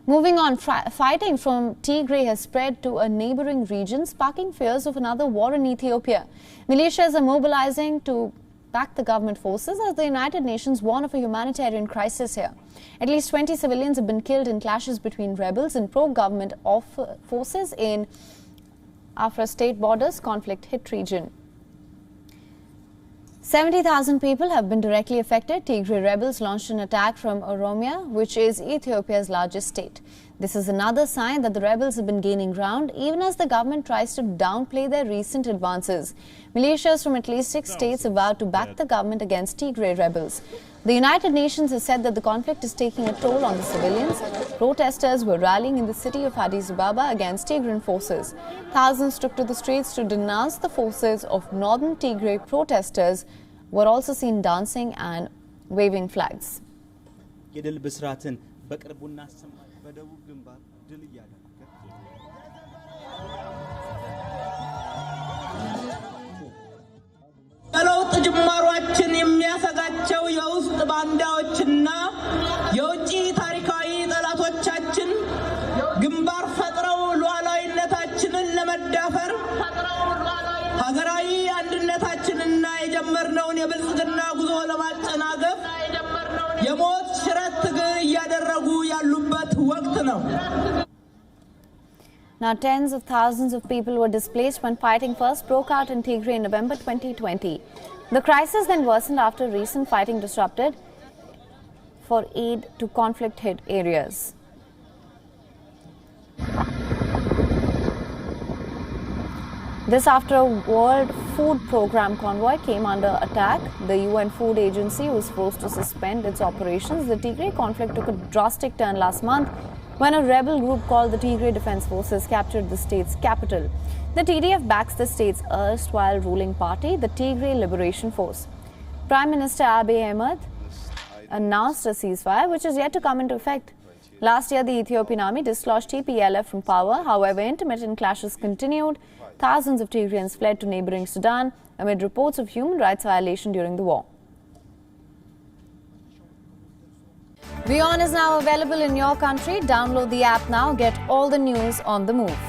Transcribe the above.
Moving on, fighting from Tigray has spread to a neighbouring region, sparking fears of another war in Ethiopia. Militias are mobilizing to back the government forces as the United Nations warn of a humanitarian crisis here. At least 20 civilians have been killed in clashes between rebels and pro-government forces in Afar state borders conflict-hit region. 70,000 people have been directly affected. Tigray rebels launched an attack from Oromia, which is Ethiopia's largest state. This is another sign that the rebels have been gaining ground, even as the government tries to downplay their recent advances. Militias from at least 6 states have vowed to back the government against Tigray rebels. The United Nations has said that the conflict is taking a toll on the civilians. Protesters were rallying in the city of Addis Ababa against Tigrayan forces. Thousands took to the streets to denounce the forces of northern Tigray. Protesters were also seen dancing and waving flags. በለውጥ ጅማሯችን የሚያሰጋቸው የውስጥ ባንዳዎችና የውጭ ታሪካዊ ጠላቶቻችን ግንባር ፈጥረው ሉዓላዊነታችንን ለመዳፈር ሀገራዊ አንድነታችንና የጀመርነውን የብልጽግና ጉዞ ለማጨናገፍ የሞት ሽረት ትግል እያደረጉ ያሉበት ወቅት ነው። Now, tens of thousands of people were displaced when fighting first broke out in Tigray in November 2020. The crisis then worsened after recent fighting disrupted for aid to conflict-hit areas. This after a World Food Programme convoy came under attack. The UN Food Agency was forced to suspend its operations. The Tigray conflict took a drastic turn last month when a rebel group called the Tigray Defence Forces captured the state's capital. The TDF backs the state's erstwhile ruling party, the Tigray Liberation Force. Prime Minister Abiy Ahmed announced a ceasefire, which is yet to come into effect. Last year, the Ethiopian army dislodged TPLF from power. However, intermittent clashes continued. Thousands of Tigrayans fled to neighbouring Sudan amid reports of human rights violation during the war. WION is now available in your country. Download the app now. Get all the news on the move.